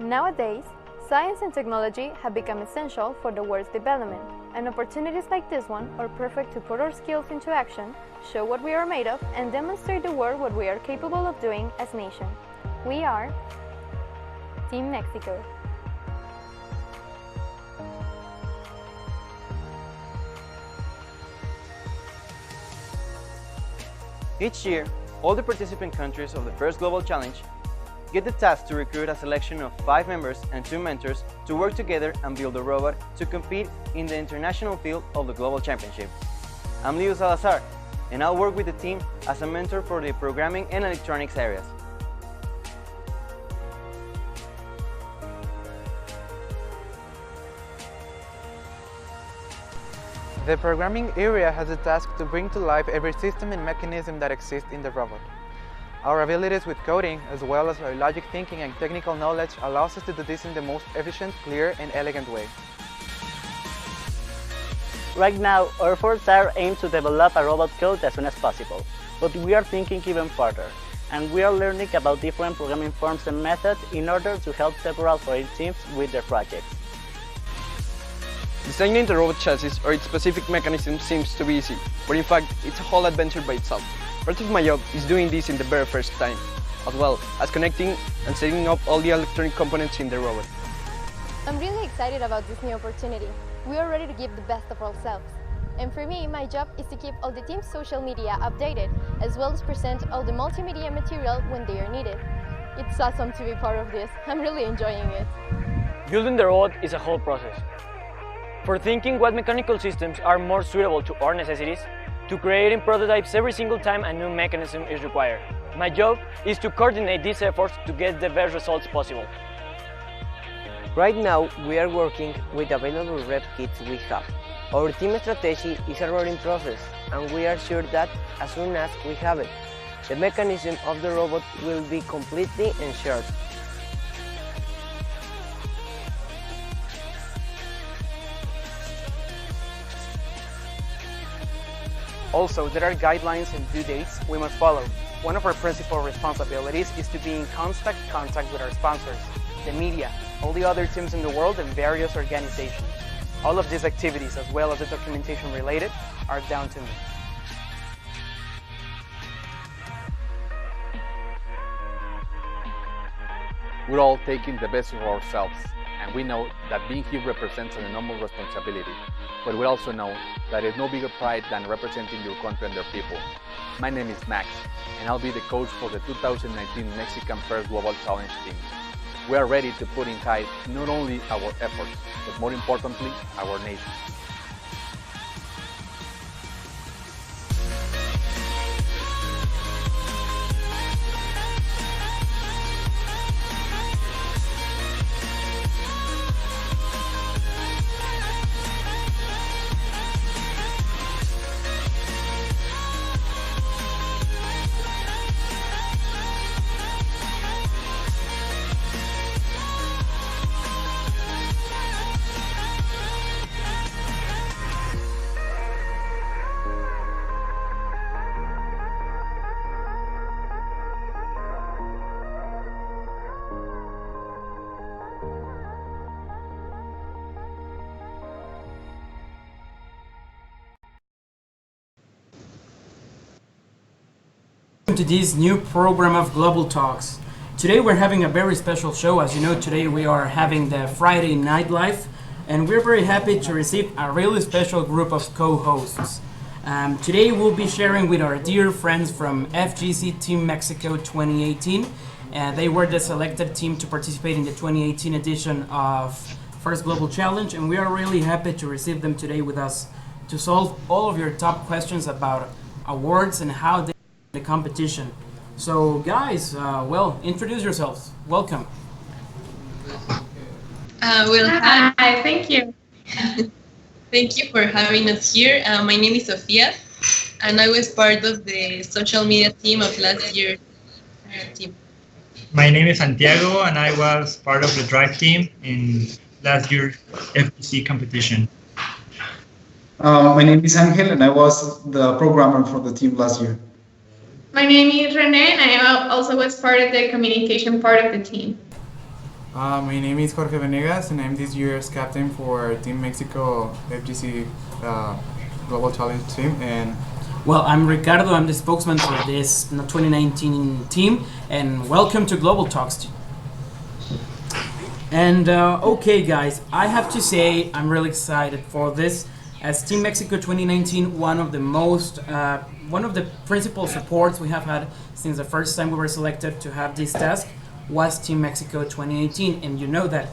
Nowadays, science and technology have become essential for the world's development, and opportunities like this one are perfect to put our skills into action, show what we are made of, and demonstrate the world what we are capable of doing as a nation. We are Team Mexico. Each year, all the participant countries of the first Global Challenge get the task to recruit a selection of 5 members and 2 mentors to work together and build a robot to compete in the international field of the Global Championship. I'm Leo Salazar, and I'll work with the team as a mentor for the programming and electronics areas. The programming area has a task to bring to life every system and mechanism that exists in the robot. Our abilities with coding, as well as our logic thinking and technical knowledge, allows us to do this in the most efficient, clear, and elegant way. Right now, our efforts are aimed to develop a robot code as soon as possible, but we are thinking even further, and we are learning about different programming forms and methods in order to help several foreign teams with their projects. Designing the robot chassis or its specific mechanism seems to be easy, but in fact, it's a whole adventure by itself. Part of my job is doing this in the very first time, as well as connecting and setting up all the electronic components in the robot. I'm really excited about this new opportunity. We are ready to give the best of ourselves. And for me, my job is to keep all the team's social media updated, as well as present all the multimedia material when they are needed. It's awesome to be part of this. I'm really enjoying it. Building the robot is a whole process. For thinking what mechanical systems are more suitable to our necessities, to creating prototypes every single time a new mechanism is required. My job is to coordinate these efforts to get the best results possible. Right now, we are working with available rep kits we have. Our team strategy is a rolling process, and we are sure that as soon as we have it, the mechanism of the robot will be completely ensured. Also, there are guidelines and due dates we must follow. One of our principal responsibilities is to be in constant contact with our sponsors, the media, all the other teams in the world, and various organizations. All of these activities, as well as the documentation related, are down to me. We're all taking the best of ourselves, and we know that being here represents an enormous responsibility. But we also know that there's no bigger pride than representing your country and their people. My name is Max, and I'll be the coach for the 2019 Mexican First Global Challenge team. We are ready to put in height not only our efforts, but more importantly, our nation. To this new program of Global Talks. Today we're having a very special show. As you know, today we are having the Friday Night Live, and we're very happy to receive a really special group of co-hosts. Today we'll be sharing with our dear friends from FGC Team Mexico 2018. They were the selected team to participate in the 2018 edition of First Global Challenge, and we are really happy to receive them today with us to solve all of your top questions about awards and how they the competition. So guys, well, introduce yourselves. Welcome. Hi, thank you. Thank you for having us here. My name is Sofia, and I was part of the social media team of last year's team. My name is Santiago, and I was part of the drive team in last year's FGC competition. My name is Angel, and I was the programmer for the team last year. My name is Renee, and I also was part of the communication part of the team. My name is Jorge Venegas, and I'm this year's captain for Team Mexico FGC Global Challenge team. And well, I'm Ricardo. I'm the spokesman for this 2019 team, and welcome to Global Talks. And okay, guys, I have to say I'm really excited for this. As Team Mexico 2019, one of the principal supports we have had since the first time we were selected to have this task was Team Mexico 2018, and you know that.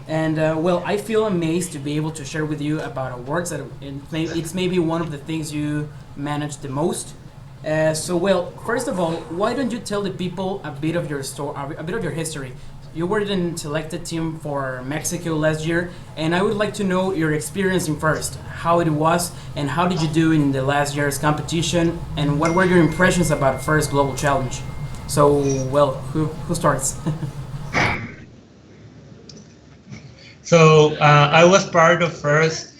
And well, I feel amazed to be able to share with you about awards that it's maybe one of the things you manage the most. So well, first of all, why don't you tell the people a bit of your story, a bit of your history? You were the selected team for Mexico last year, and I would like to know your experience in first, how it was, and how did you do in the last year's competition, and what were your impressions about first Global Challenge? So, well, who starts? So I was part of first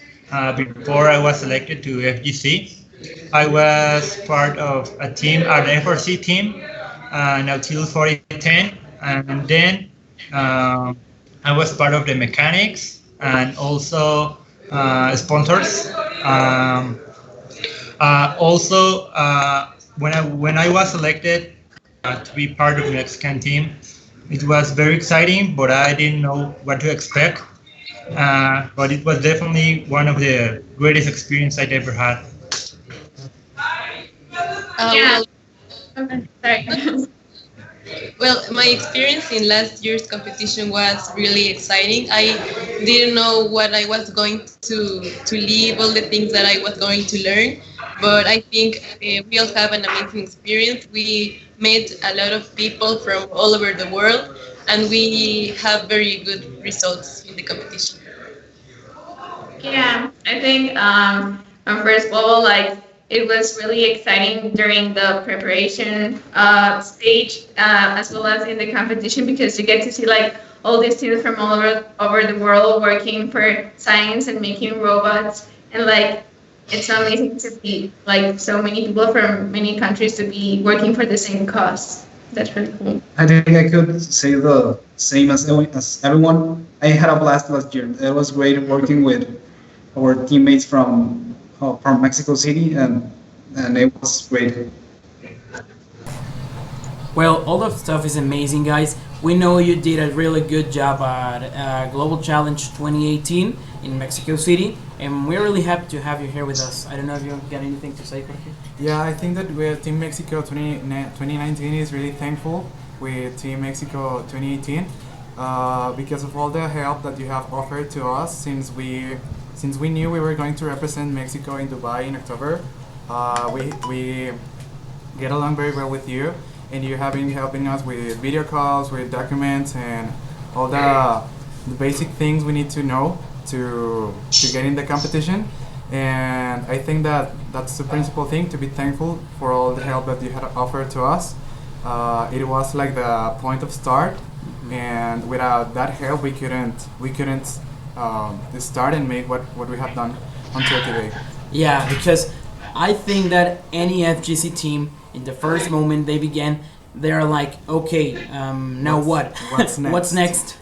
before I was selected to FGC. I was part of a team, an FRC team, Nautilus 4010, and then I was part of the mechanics and also sponsors. Also, when I was selected to be part of the Mexican team, it was very exciting, but I didn't know what to expect. But it was definitely one of the greatest experiences I'd ever had. Sorry. Well, my experience in last year's competition was really exciting. I didn't know what I was going to leave, all the things that I was going to learn, but I think we all have an amazing experience. We met a lot of people from all over the world, and we have very good results in the competition. Yeah, I think on first global, it was really exciting during the preparation stage as well as in the competition, because you get to see all these teams from all over the world working for science and making robots, and it's so amazing to see so many people from many countries to be working for the same cause. That's really cool. I think I could say the same as everyone. I had a blast last year. It was great working with our teammates from Mexico City, and it was great. Well, all that stuff is amazing, guys. We know you did a really good job at Global Challenge 2018 in Mexico City, and we're really happy to have you here with us. I don't know if you got anything to say, Jorge? yeah, I think that with Team Mexico 2019 is really thankful with Team Mexico 2018 because of all the help that you have offered to us since we knew we were going to represent Mexico in Dubai in October. We get along very well with you, and you have been helping us with video calls, with documents, and all the basic things we need to know to get in the competition. And I think that that's the principal thing, to be thankful for all the help that you had offered to us. It was like the point of start, and without that help we couldn't start and make what we have done until today. Yeah, because I think that any FGC team, in the first moment they began, they're like, okay, now what? What's next? What's next?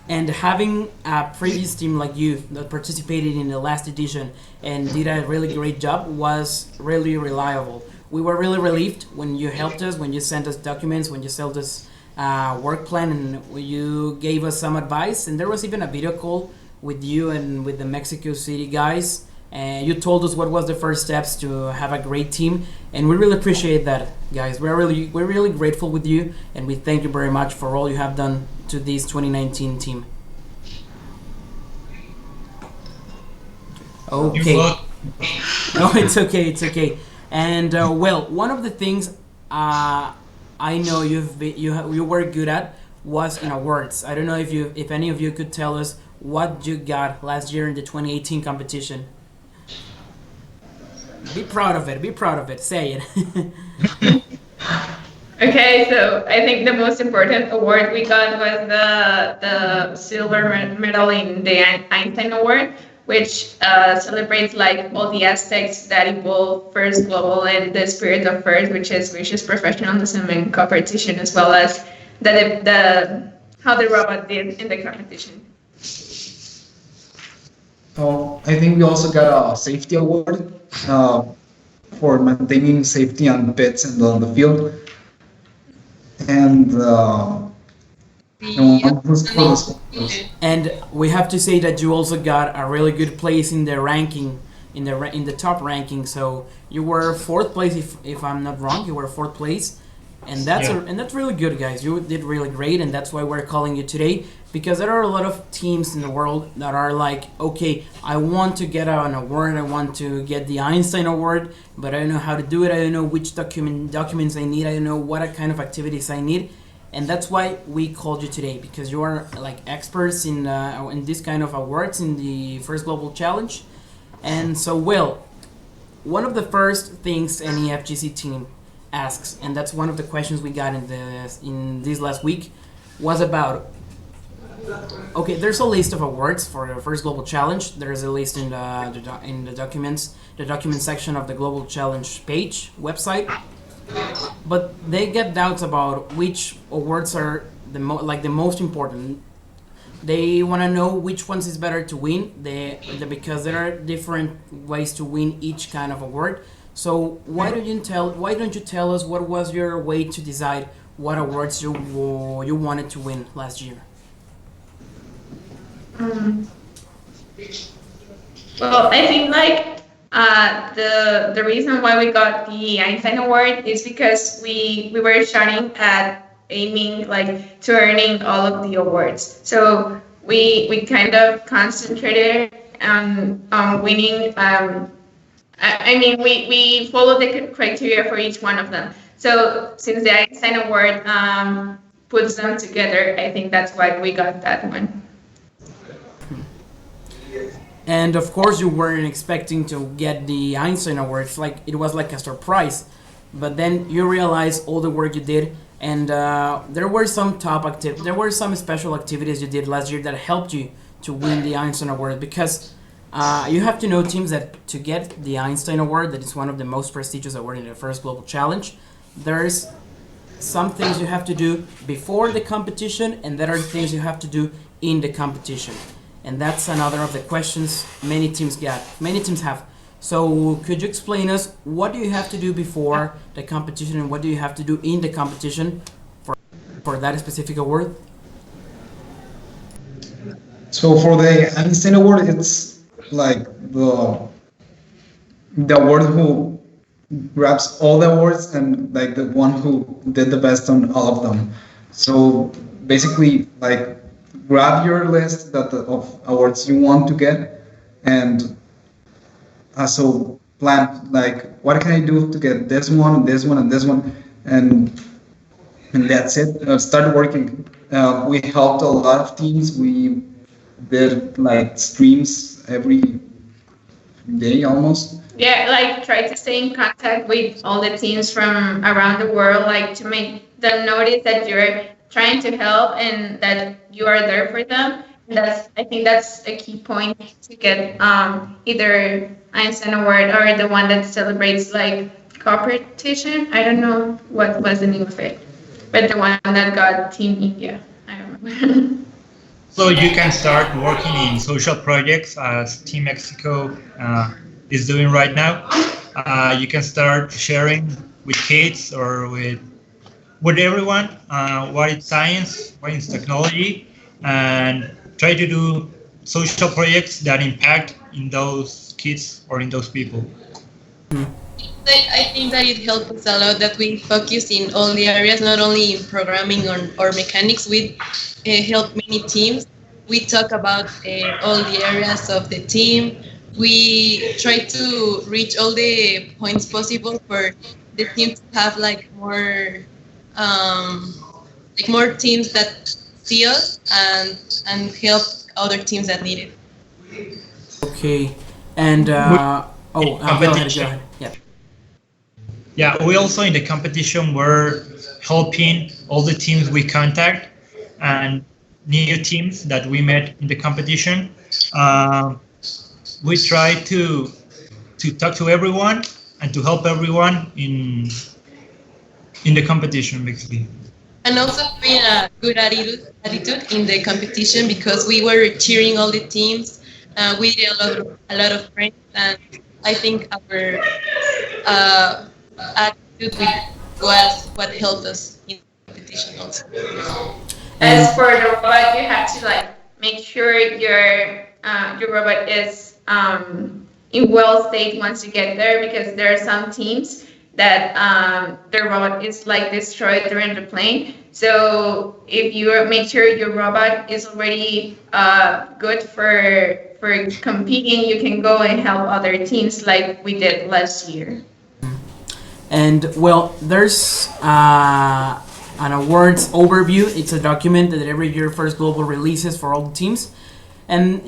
And having a previous team like you that participated in the last edition and did a really great job was really reliable. We were really relieved when you helped us, when you sent us documents, when you sent us work plan, and you gave us some advice. And there was even a video call with you and with the Mexico City guys. And you told us what was the first steps to have a great team, and we really appreciate that, guys. We're really grateful with you, and we thank you very much for all you have done to this 2019 team. Okay. No, it's okay. And well, one of the things I know you were good at was in awards. I don't know if any of you could tell us what you got last year in the 2018 competition. Be proud of it. Say it. Okay, so I think the most important award we got was the silver medal in the Einstein Award, which celebrates all the aspects that involve First Global and the spirit of First, which is professionalism and competition, as well as the how the robot did in the competition. So I think we also got a safety award for maintaining safety on pits and on the field. And And we have to say that you also got a really good place in the ranking, in the top ranking. So you were fourth place, if I'm not wrong. You were fourth place, and that's really good, guys. You did really great, and that's why we're calling you today, because there are a lot of teams in the world that are like, okay, I want to get an award, I want to get the Einstein Award, but I don't know how to do it. I don't know which documents I need. I don't know what kind of activities I need. And that's why we called you today, because you are like experts in this kind of awards in the First Global Challenge. And so, Will, one of the first things any FGC team asks, and that's one of the questions we got in this last week, was about, okay, there's a list of awards for the First Global Challenge. There's a list in the document section of the Global Challenge page website. But they get doubts about which awards are the most important. They want to know which ones is better to win. Because there are different ways to win each kind of award. So why don't you tell us what was your way to decide what awards you wanted to win last year? Well, I think the reason why we got the Einstein Award is because we were shooting at aiming to earning all of the awards. So we kind of concentrated on winning. We followed the criteria for each one of them. So since the Einstein Award puts them together, I think that's why we got that one. And of course, you weren't expecting to get the Einstein Award. It was like a surprise. But then you realized all the work you did, and there were some special activities you did last year that helped you to win the Einstein Award. Because you have to know, teams, that to get the Einstein Award, that is one of the most prestigious awards in the First Global Challenge, there's some things you have to do before the competition, and there are things you have to do in the competition. And that's another of the questions many teams have. So could you explain us, what do you have to do before the competition and what do you have to do in the competition for that specific award? So for the Einstein Award, it's like the award who grabs all the awards and like the one who did the best on all of them. So basically, grab your list of awards you want to get, and so plan what can I do to get this one, this one, and this one, and that's it. Start working. We helped a lot of teams. We did streams every day almost. Yeah, try to stay in contact with all the teams from around the world, to make them notice that you're trying to help and that you are there for them. I think that's a key point to get either Einstein Award or the one that celebrates competition. I don't know what was the name of it, but the one that got Team India. I don't remember. So you can start working in social projects as Team Mexico is doing right now. You can start sharing with kids or with everyone what is science, what is technology, and try to do social projects that impact in those kids or in those people. I think that it helps us a lot that we focus in all the areas, not only in programming or mechanics. We help many teams. We talk about all the areas of the team. We try to reach all the points possible for the team to have more teams that see us and help other teams that need it. Okay, and go ahead. Yeah, we also in the competition were helping all the teams we contact and new teams that we met in the competition. We try to talk to everyone and to help everyone in the competition, basically. and also having a good attitude in the competition because we were cheering all the teams. We did a lot of friends, and I think our attitude was what helped us in the competition also. As for the robot, you have to like make sure your robot is in well state once you get there, because there are some teams that their robot is like destroyed during the plane. So if you make sure your robot is already good for competing, you can go and help other teams like we did last year. And well, there's an awards overview. It's a document that every year First Global releases for all the teams. And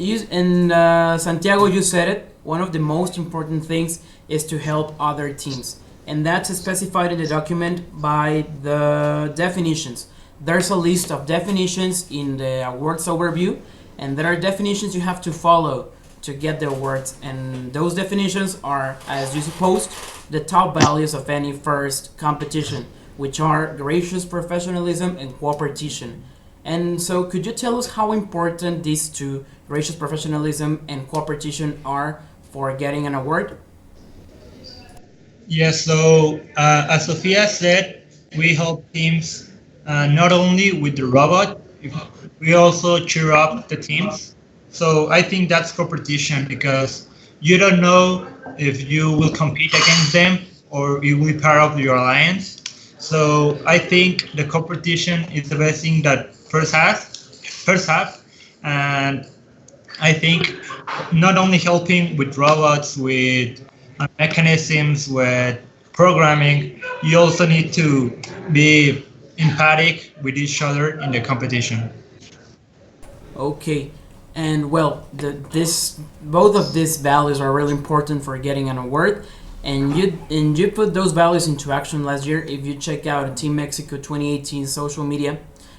Santiago, you said it. One of the most important things is to help other teams, and that's specified in the document by the definitions. There's a list of definitions in the awards overview, and there are definitions you have to follow to get the awards. And those definitions are, as you supposed, the top values of any first competition, which are gracious professionalism and cooperation. And so could you tell us how important these two, gracious professionalism and cooperation, are for getting an award? Yes, so as Sofia said, we help teams not only with the robot, we also cheer up the teams. So I think that's competition because you don't know if you will compete against them or you will be part of your alliance. So I think the competition is the best thing that first half, and I think not only helping with robots, with mechanisms, with programming, you also need to be empathic with each other in the competition. Okay, and well, both of these values are really important for getting an award, and you put those values into action last year. If you check out Team Mexico 2018 social media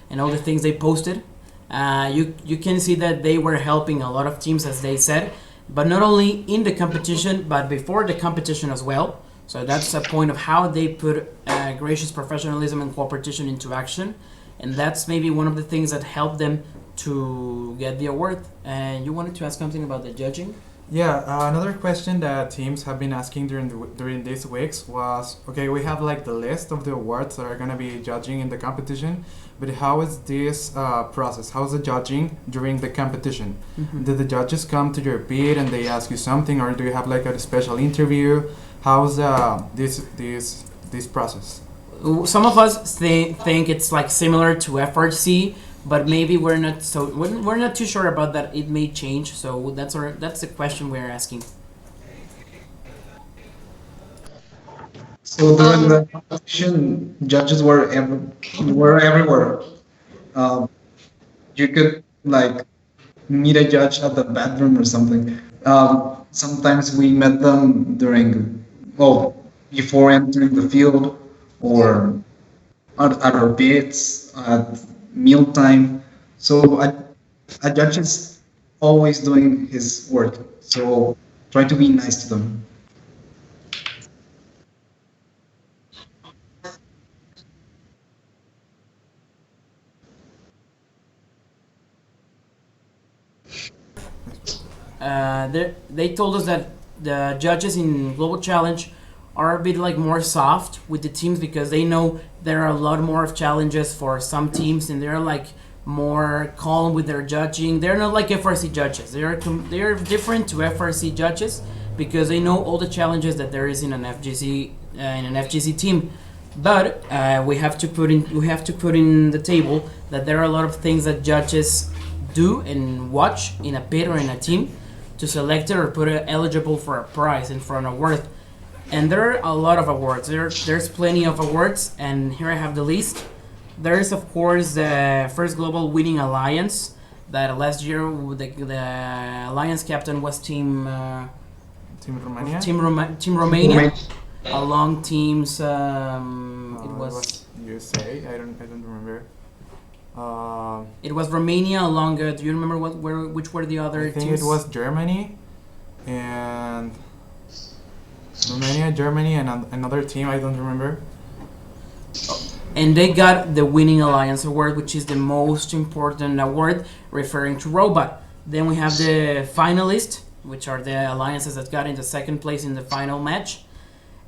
and all the things they posted, you can see that they were helping a lot of teams, as they said, but not only in the competition, but before the competition as well. So that's a point of how they put gracious professionalism and cooperation into action, and that's maybe one of the things that helped them to get the award. And you wanted to ask something about the judging? Yeah, another question that teams have been asking during these weeks was, okay, we have like the list of the awards that are going to be judging in the competition, but how is this process? How is the judging during the competition? Mhm. Do the judges come to your beat and they ask you something, or do you have like a special interview? How's this process? Some of us think it's like similar to FRC, but maybe we're not too sure about that. It may change, so that's the question we're asking. So during the competition, judges were everywhere. You could like meet a judge at the bathroom or something. Sometimes we met them before entering the field, or at our pits, at mealtime. So a judge is always doing his work. So try to be nice to them. They told us that the judges in Global Challenge are a bit like more soft with the teams because they know there are a lot more of challenges for some teams, and they're like more calm with their judging. They're not like FRC judges. They're different to FRC judges because they know all the challenges that there is in an FGC team. But we have to put in the table that there are a lot of things that judges do and watch in a pit or in a team to select it or put it eligible for a prize and for an award. And there are a lot of awards. There's plenty of awards, and here I have the list. There's of course the First Global Winning Alliance. That last year the alliance captain was Team Romania. Team Romania. Along teams, it was USA. I don't remember. It was Romania along. Do you remember which were the other I think teams? it was Germany, and Romania, Germany, and another team. I don't remember. and they got the Winning Alliance Award, which is the most important award referring to robot. Then we have the finalists, which are the alliances that got into second place in the final match.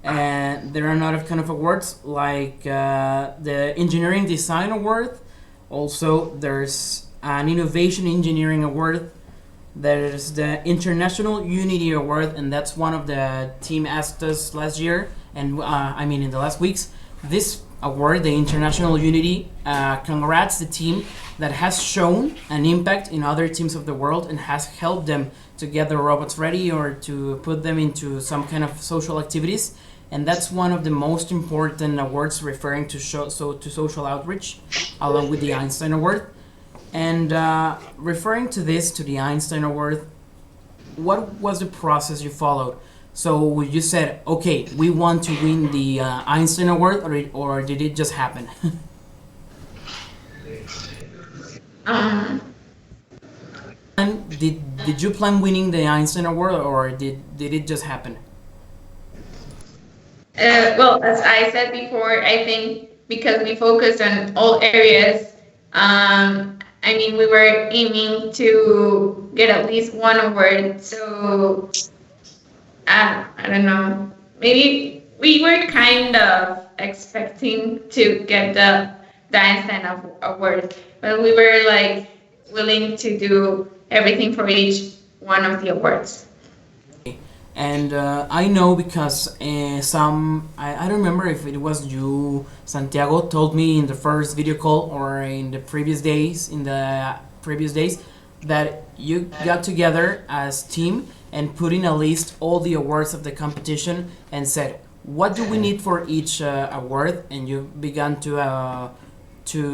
And there are another kind of awards like the Engineering Design Award. Also, there's an Innovation Engineering Award. There's the International Unity Award, and that's one of the team asked us last year, and in the last weeks. This award, the International Unity, congrats the team that has shown an impact in other teams of the world and has helped them to get their robots ready or to put them into some kind of social activities. And that's one of the most important awards referring to social outreach, along with the Einstein Award. And referring to this, to the Einstein Award, what was the process you followed? So you said, okay, we want to win the Einstein Award, or did it just happen? And did you plan winning the Einstein Award, or did it just happen? Well, as I said before, I think because we focused on all areas, we were aiming to get at least one award. So, I don't know, maybe we were kind of expecting to get the Einstein Award, but we were like willing to do everything for each one of the awards. And I know because I don't remember if it was you, Santiago, told me in the first video call or in the previous days, that you got together as team and put in a list all the awards of the competition and said, what do we need for each award? And you began to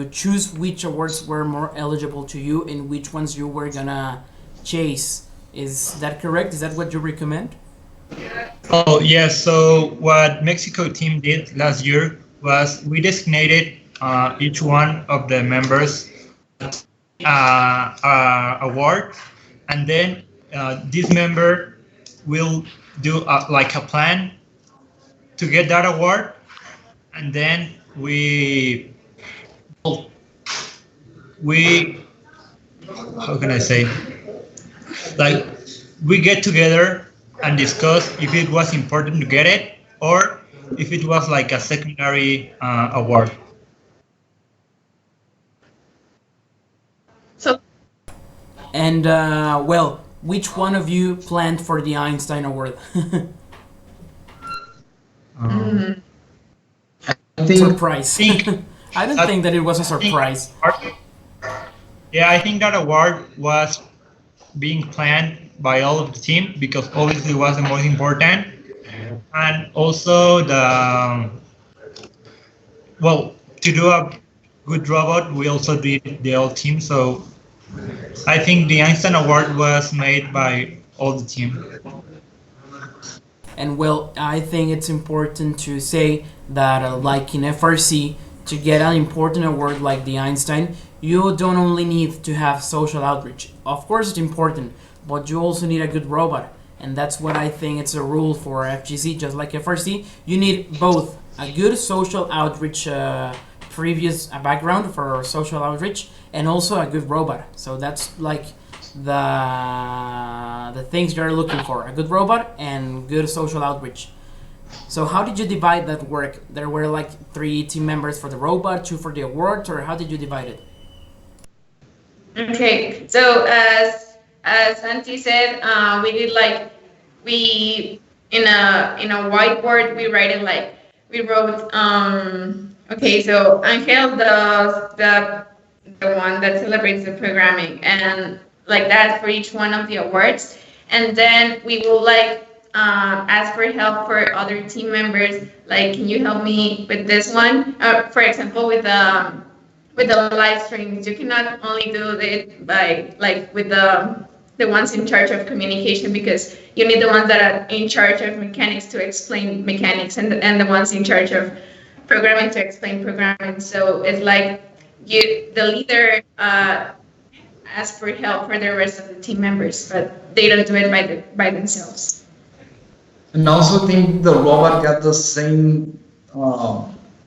choose which awards were more eligible to you and which ones you were gonna chase. Is that correct? Is that what you recommend? Oh, yes. So what Mexico team did last year was we designated each one of the members award, and then this member will do like a plan to get that award, and then we how can I say, like, we get together and discuss if it was important to get it or if it was like a secondary award. And well, which one of you planned for the Einstein Award? I think surprise. I don't think that it was a surprise. Yeah, I think that award was being planned by all of the team because obviously it was the most important, and also to do a good robot we also did the whole team. So I think the Einstein Award was made by all the team. And well, I think it's important to say that like in FRC, to get an important award like the Einstein, you don't only need to have social outreach. Of course it's important, but you also need a good robot. And that's what I think it's a rule for FGC, just like FRC. You need both a good social outreach previous background for social outreach and also a good robot. So that's like the things you're looking for, a good robot and good social outreach. So how did you divide that work? There were like 3 team members for the robot, 2 for the awards, or how did you divide it? Okay, so as Santi said, we did in a whiteboard we wrote okay, so Angel the one that celebrates the programming, and like that for each one of the awards, and then we will ask for help for other team members, like, can you help me with this one? For example, with the live streams, you cannot only do it by with the ones in charge of communication, because you need the ones that are in charge of mechanics to explain mechanics, and the ones in charge of programming to explain programming. So it's like the leader asks for help for the rest of the team members, but they don't do it by themselves. And I also think the robot got the same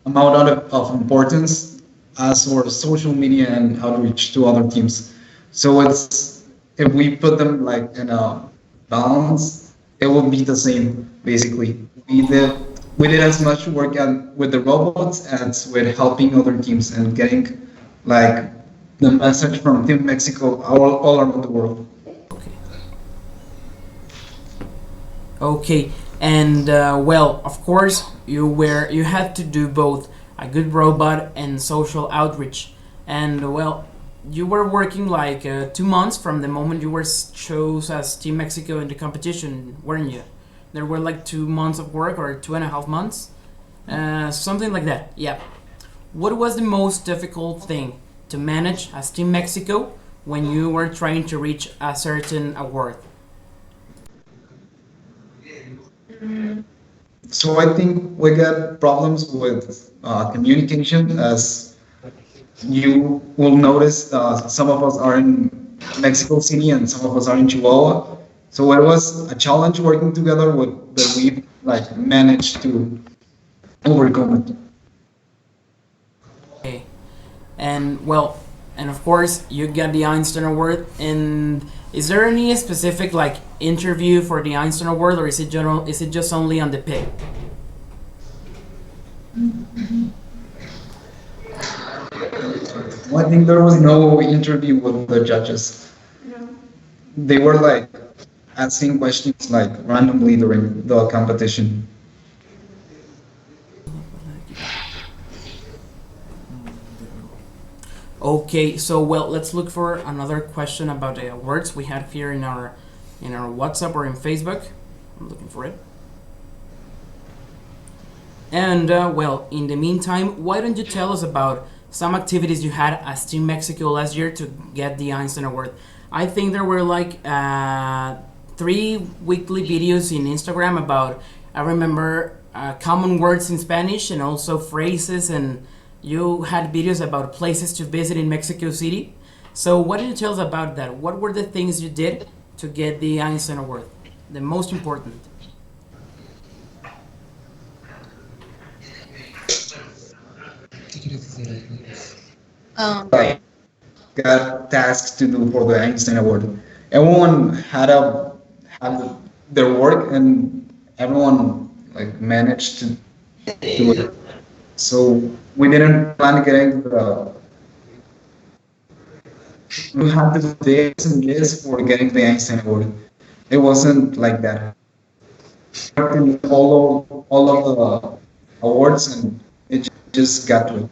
amount of importance as our social media and outreach to other teams. So it's if we put them like in a balance, it will be the same basically. We did as much work with the robots as with helping other teams and getting like the message from Team Mexico all around the world. Okay, and well, of course, you had to do both a good robot and social outreach, and well, you were working like 2 months from the moment you were chose as Team Mexico in the competition, weren't you? There were like 2 months of work or 2.5 months, something like that. Yeah. What was the most difficult thing to manage as Team Mexico when you were trying to reach a certain award? So I think we got problems with communication, as you will notice. Some of us are in Mexico City and some of us are in Chihuahua. So it was a challenge working together, but we like managed to overcome it. Okay. And well, and of course you got the Einstein Award. And is there any specific like interview for the Einstein Award, or is it general? Is it just only on the pic? Well, I think there was no interview with the judges. They were like asking questions like randomly during the competition. Okay, so well, let's look for another question about the awards we had here in our WhatsApp or in Facebook. I'm looking for it. And well, in the meantime, why don't you tell us about some activities you had as Team Mexico last year to get the Einstein Award? I think there were like 3 weekly videos in Instagram about, I remember, common words in Spanish and also phrases, and you had videos about places to visit in Mexico City. So what did you tell us about that? What were the things you did to get the Einstein Award? The most important. Like, got tasks to do for the Einstein Award. Everyone had their work, and everyone like managed to do it. So we didn't plan getting the. We had to do this and this for getting the Einstein Award. It wasn't like that. In all of the awards, and it just got to it.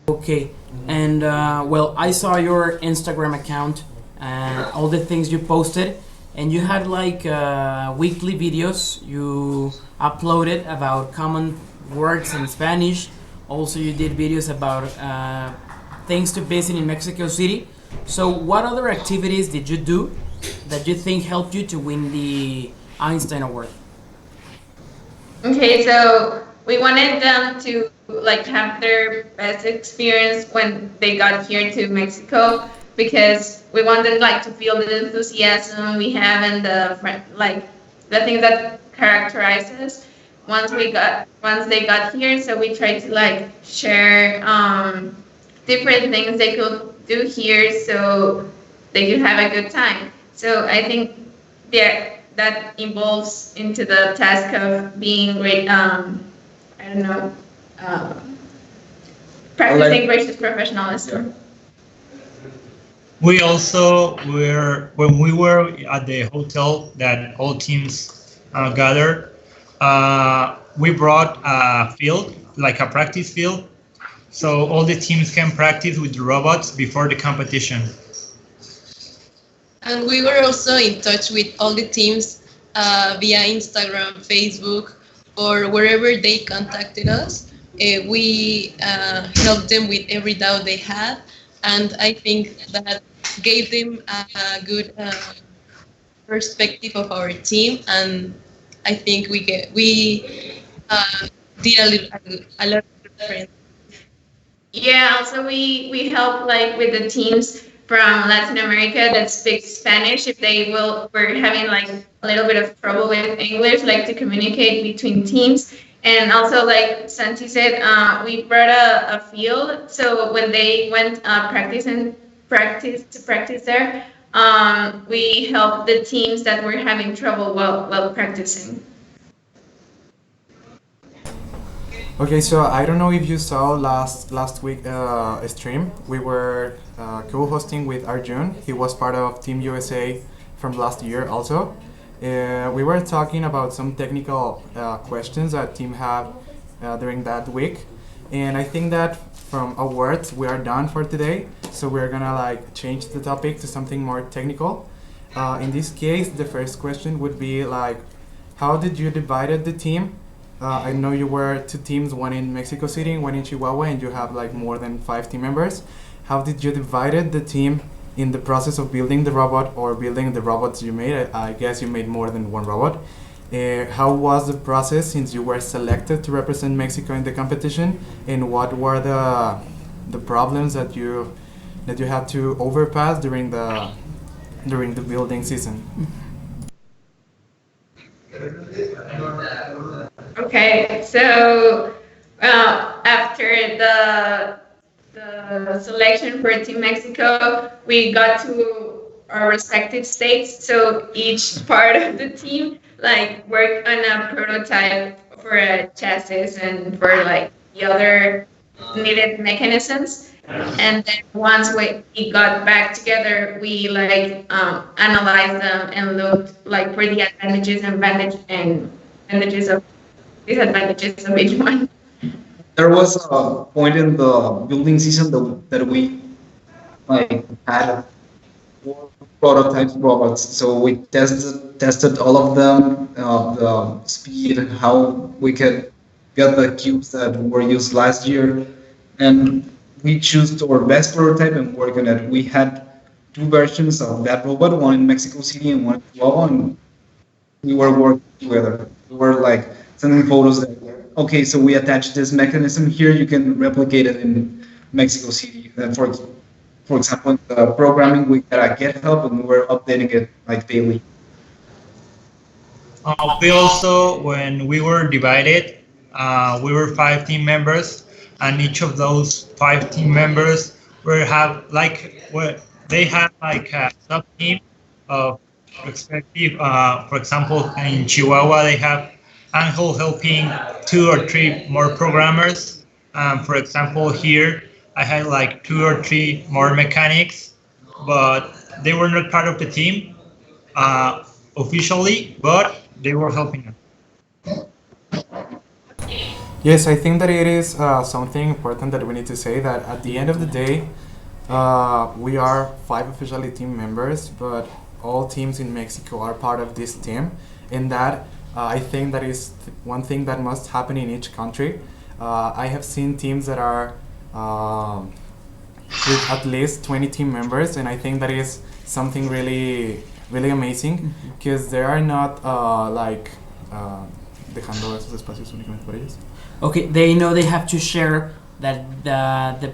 Okay, and well, I saw your Instagram account and all the things you posted, and you had like weekly videos you uploaded about common words in Spanish. Also, you did videos about things to visit in Mexico City. So, what other activities did you do that you think helped you to win the Einstein Award? Okay, so we wanted them to like have their best experience when they got here to Mexico, because we wanted like to feel the enthusiasm we have and the things that characterize us once they got here. So we tried to like share different things they could do here so they could have a good time. So I think that involves into the task of being great. I don't know. Practicing gracious professionalism. We also were, when we were at the hotel that all teams gathered, we brought a field, like a practice field, so all the teams can practice with the robots before the competition. And we were also in touch with all the teams via Instagram, Facebook, or wherever they contacted us. We helped them with every doubt they had, and I think that gave them a good perspective of our team, and I think we did a lot of difference. Yeah, also we help like with the teams from Latin America that speak Spanish if were having like a little bit of trouble with English, like to communicate between teams. And also, like Santi said, we brought a field. So when they went practice there, we helped the teams that were having trouble while practicing. Okay, so I don't know if you saw last week stream. We were co-hosting with Arjun. He was part of Team USA from last year also. We were talking about some technical questions that team had during that week, and I think that from awards we are done for today. So we're gonna like change the topic to something more technical. In this case, the first question would be like, how did you divided the team? I know you were two teams, one in Mexico City, one in Chihuahua, and you have like more than 5 team members. How did you divided the team in the process of building the robot or building the robots you made? I guess you made more than one robot. How was the process since you were selected to represent Mexico in the competition, and what were the problems that you had to overpass during the building season? Okay, so after the selection for Team Mexico, we got to our respective states. So each part of the team like worked on a prototype for a chassis and for like the other needed mechanisms. And then once we got back together, we like analyzed them and looked like for the advantages and disadvantages of each one. There was a point in the building season that we like had 4 prototypes robots. So we tested all of them, the speed, how we could get the cubes that were used last year, and we chose our best prototype and work on it. We had 2 versions of that robot, one in Mexico City and one in Chihuahua, and we were working together. We were like sending photos that, okay, so we attach this mechanism here, you can replicate it in Mexico City. And for example, the programming, we got GitHub and we were updating it like daily. We also, when we were divided, we were 5 team members, and each of those 5 team members they have like a sub team of respective. For example, in Chihuahua, they have Angel helping 2 or 3 more programmers. For example, here I had like 2 or 3 more mechanics, but they were not part of the team officially, but they were helping us. Yes, I think that it is something important that we need to say, that at the end of the day, we are 5 officially team members, but all teams in Mexico are part of this team, and that I think that is one thing that must happen in each country. I have seen teams that are with at least 20 team members, and I think that is something really, really amazing, because they are not dejando esos espacios únicamente para ellos. Okay, they know they have to share that the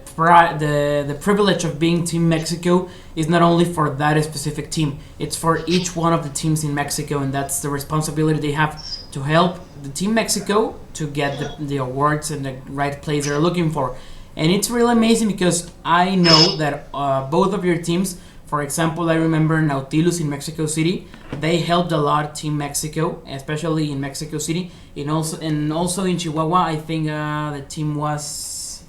privilege of being Team Mexico is not only for that specific team, it's for each one of the teams in Mexico, and that's the responsibility they have to help the Team Mexico to get the awards and the right place they're looking for. And it's really amazing because I know that both of your teams, for example, I remember Nautilus in Mexico City, they helped a lot Team Mexico, especially in Mexico City, and also in Chihuahua. I think the team was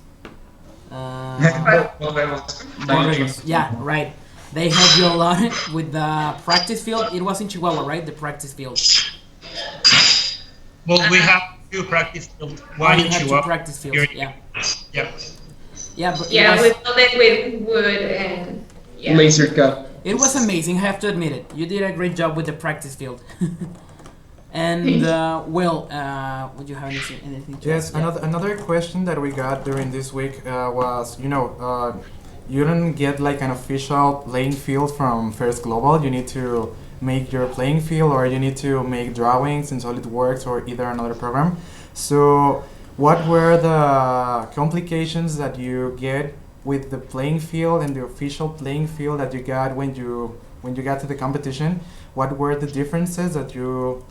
yeah, right. They helped you a lot with the practice field. It was in Chihuahua, right? The practice field. Well, we have 2 practice fields. One in Chihuahua. 2 practice fields. Yeah. Yeah. Yeah, we built it with wood and laser cut. It was amazing, I have to admit it. You did a great job with the practice field. And would you have anything to Yes, add? another question that we got during this week was, you don't get like an official playing field from First Global. You need to make your playing field, or you need to make drawings in SolidWorks or either another program. So what were the complications that you get with the playing field and the official playing field that you got when you got to the competition? What were the differences that you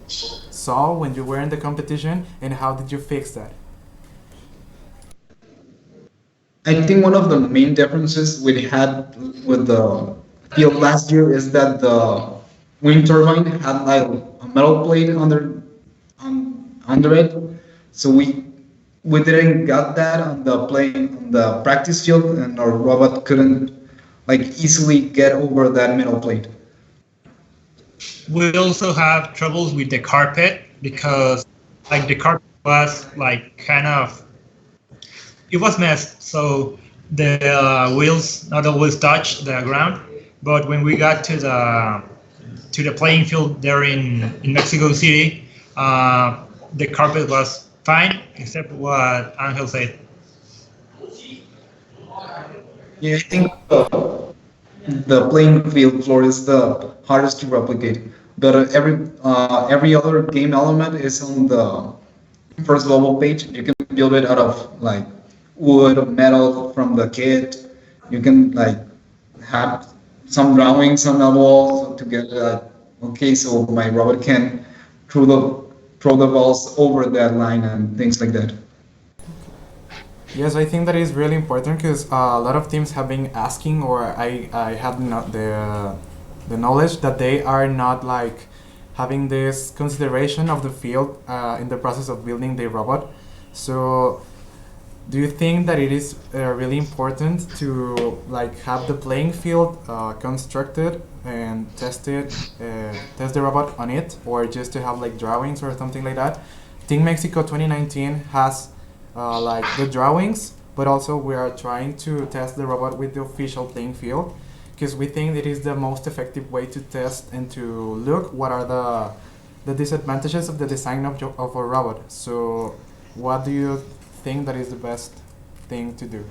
saw when you were in the competition, and how did you fix that? I think one of the main differences we had with the field last year is that the wind turbine had like a metal plate under it, so we didn't got that on the practice field, and our robot couldn't like easily get over that metal plate. We also have troubles with the carpet because like the carpet was like kind of it was messed, so the wheels not always touched the ground. But when we got to the playing field there in Mexico City, the carpet was fine except what Angel said. Yeah, I think the playing field floor is the hardest to replicate. But every other game element is on the first global page. You can build it out of like wood, metal from the kit. You can like have some drawings on the wall to get okay, so my robot can throw the balls over that line and things like that. Yes, I think that is really important because a lot of teams have been asking, or I have not the knowledge that they are not like having this consideration of the field in the process of building the robot. So, do you think that it is really important to like have the playing field constructed and test the robot on it, or just to have like drawings or something like that? Team Mexico 2019 has like the drawings, but also we are trying to test the robot with the official playing field because we think it is the most effective way to test and to look what are the disadvantages of the design of a robot. So what do you think that is the best thing to do?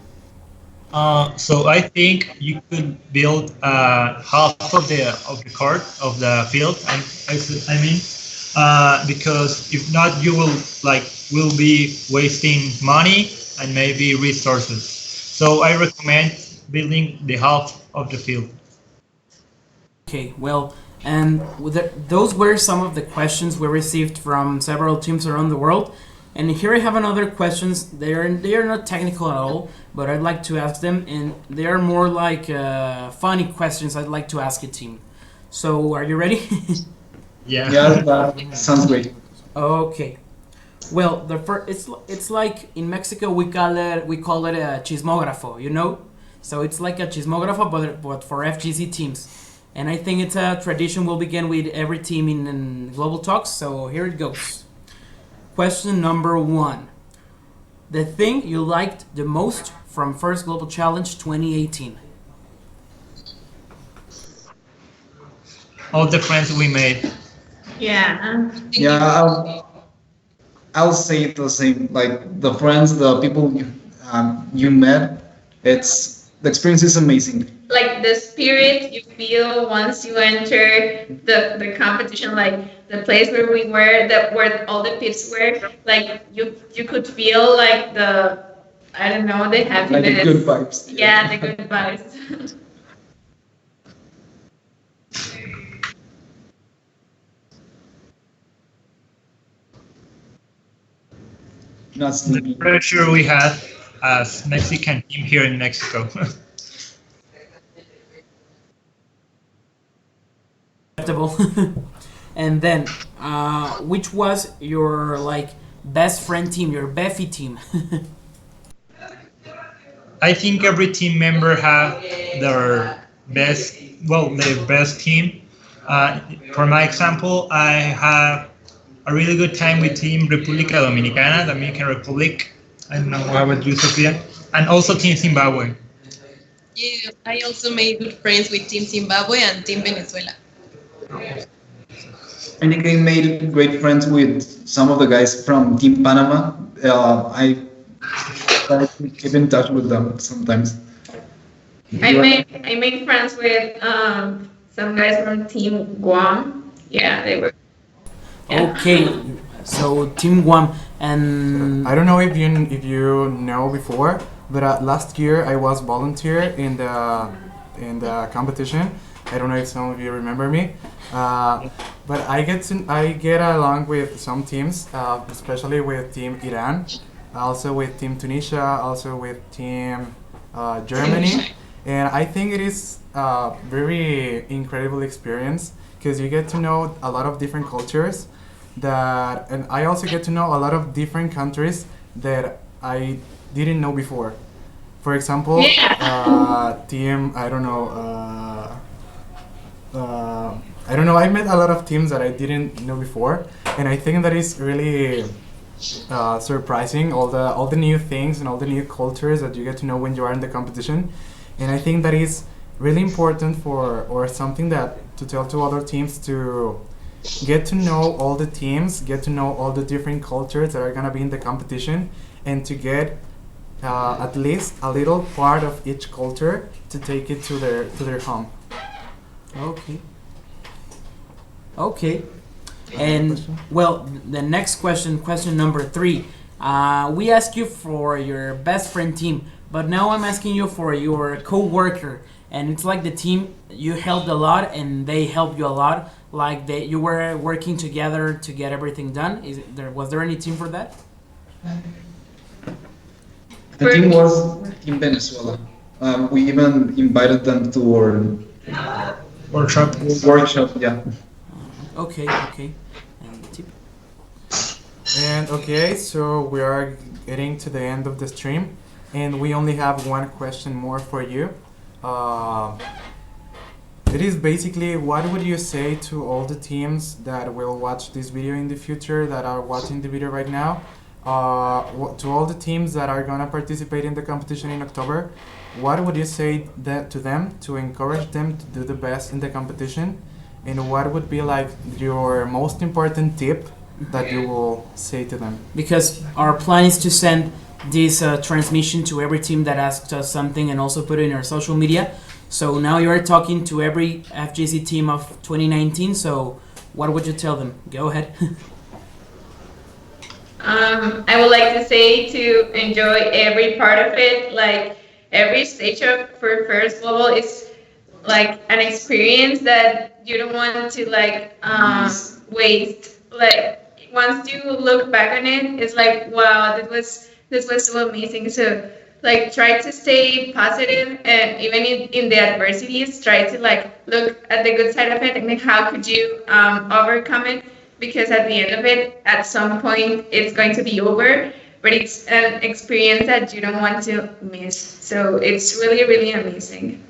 So I think you could build half of the court of the field. I mean, because if not, you will be wasting money and maybe resources. So I recommend building the half of the field. Okay, well, and those were some of the questions we received from several teams around the world. And here I have another questions. They are not technical at all, but I'd like to ask them, and they are more like funny questions I'd like to ask a team. So, are you ready? Yeah. Yeah, that sounds great. Okay. Well, it's like in Mexico we call it a chismógrafo, you know? So it's like a chismógrafo, but for FGC teams. And I think it's a tradition we'll begin with every team in Global Talks. So here it goes. Question number 1. The thing you liked the most from First Global Challenge 2018? All the friends we made. Yeah. Yeah, I'll say the same. Like the friends, the people you met, the experience is amazing. Like the spirit you feel once you enter the competition, like the place where we were, where all the pips were, like you could feel like the happiness. Like the good vibes. Yeah, the good vibes. Not sleepy. The pressure we had as Mexican team here in Mexico. And then, which was your like best friend team, your Beffy team? I think every team member have their best team. For my example, I have a really good time with Team República Dominicana, Dominican Republic. I don't know how about you, Sofia, and also Team Zimbabwe. Yeah, I also made good friends with Team Zimbabwe and Team Venezuela. I think I made great friends with some of the guys from Team Panama. I keep in touch with them sometimes. I made friends with some guys from Team Guam. Yeah, they were. Yeah. Okay, so Team Guam, and I don't know if you know before, but last year I was volunteer in the competition, I don't know if some of you remember me, but I get along with some teams, especially with Team Iran, also with Team Tunisia, also with Team Germany, and I think it is a very incredible experience because you get to know a lot of different cultures and I also get to know a lot of different countries that I didn't know before. For example, team, I don't know, I met a lot of teams that I didn't know before, and I think that is really surprising, all the new things and all the new cultures that you get to know when you are in the competition. And I think that is really important or something that to tell to other teams to get to know all the teams, get to know all the different cultures that are gonna be in the competition, and to get at least a little part of each culture to take it to their home. Okay. Okay. And well, the next question number 3. We asked you for your best friend team, but now I'm asking you for your co-worker. And it's like the team you helped a lot and they helped you a lot. Like you were working together to get everything done. Was there any team for that? The team was Team Venezuela. We even invited them to our Workshop. Yeah. Okay. And the tip? And okay, so we are getting to the end of the stream, and we only have one question more for you. It is basically, what would you say to all the teams that will watch this video in the future, that are watching the video right now? To all the teams that are gonna participate in the competition in October, what would you say to them to encourage them to do the best in the competition? And what would be like your most important tip that you will say to them? Because our plan is to send this transmission to every team that asked us something and also put it in our social media. So now you are talking to every FGC team of 2019. So what would you tell them? Go ahead. I would like to say to enjoy every part of it. Like every stage for First Global is like an experience that you don't want to waste. Like once you look back on it, it's like, wow, this was so amazing. So like try to stay positive, and even in the adversities, try to like look at the good side of it and how could you overcome it, because at the end of it, at some point it's going to be over, but it's an experience that you don't want to miss. So it's really, really amazing.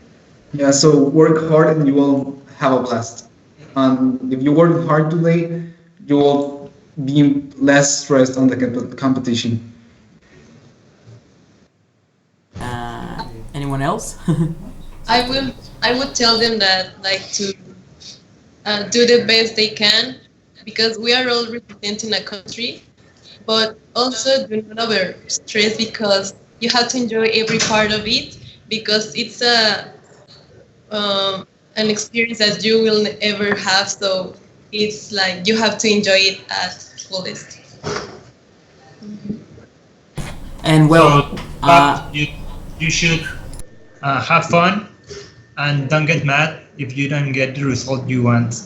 Yeah, so work hard and you will have a blast. And if you work hard today, you will be less stressed on the competition. Anyone else? I would tell them that like to do the best they can, because we are all representing a country, but also do not over stress, because you have to enjoy every part of it, because it's an experience that you will ever have. So it's like you have to enjoy it at fullest. And well, you should have fun and don't get mad if you don't get the result you want.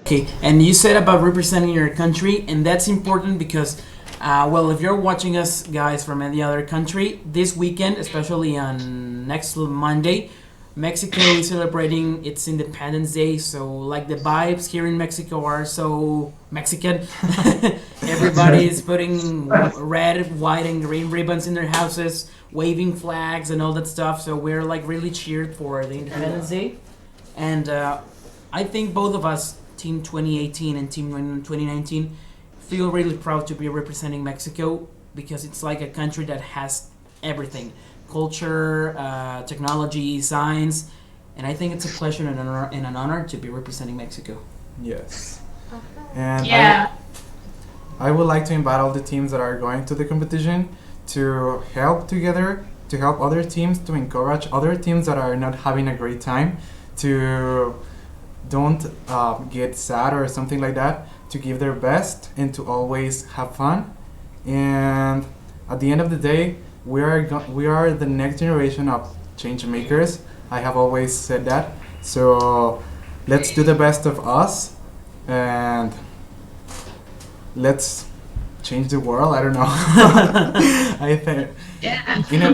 Okay, and you said about representing your country, and that's important because, well, if you're watching us, guys, from any other country, this weekend, especially on next Monday, Mexico is celebrating its Independence Day, so like the vibes here in Mexico are so Mexican. Everybody is putting red, white, and green ribbons in their houses, waving flags and all that stuff, so we're like really cheered for the Independence Day. And I think both of us, Team 2018 and Team 2019, feel really proud to be representing Mexico, because it's like a country that has everything. Culture, technology, science, and I think it's a pleasure and an honor to be representing Mexico. Yes. And Yeah. I would like to invite all the teams that are going to the competition to help together, to help other teams, to encourage other teams that are not having a great time, to don't get sad or something like that, to give their best and to always have fun. And at the end of the day, we are the next generation of change makers. I have always said that. So let's do the best of us and let's change the world. I don't know. I think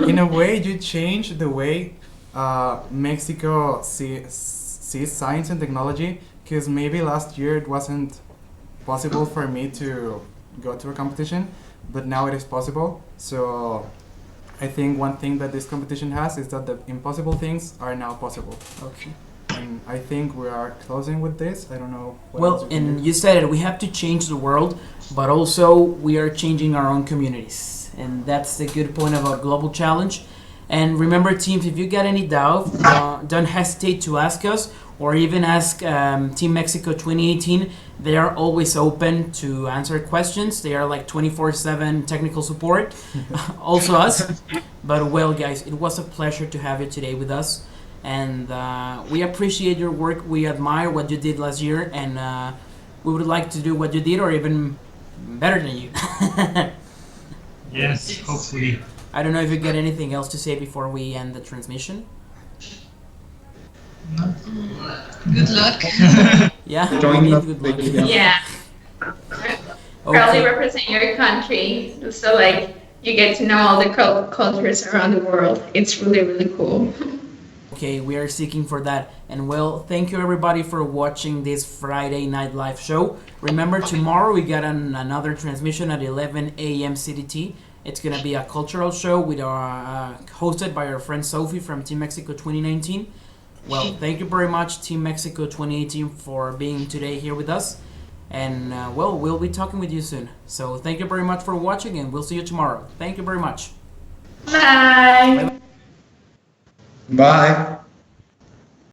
in a way you change the way Mexico sees science and technology, because maybe last year it wasn't possible for me to go to a competition, but now it is possible. So I think one thing that this competition has is that the impossible things are now possible. Okay. And I think we are closing with this. I don't know. Well, and you said it, we have to change the world, but also we are changing our own communities. And that's the good point about Global Challenge. And remember, teams, if you got any doubt, don't hesitate to ask us, or even ask Team Mexico 2018. They are always open to answer questions. They are like 24/7 technical support, also us. But well, guys, it was a pleasure to have you today with us. And we appreciate your work. We admire what you did last year, and we would like to do what you did, or even better than you. Yes, hopefully. I don't know if you got anything else to say before we end the transmission. Good luck. Yeah, Join us. good luck. Yeah. Proudly Okay. represent your country, so like you get to know all the cultures around the world. It's really, really cool. Okay, we are seeking for that. And well, thank you everybody for watching this Friday Night Live show. Remember, tomorrow we got another transmission at 11 a.m. CDT. It's going to be a cultural show with our hosted by our friend Sophie from Team Mexico 2019. Well, thank you very much, Team Mexico 2018, for being today here with us. And well, we'll be talking with you soon. So thank you very much for watching, and we'll see you tomorrow. Thank you very much. Bye. Bye.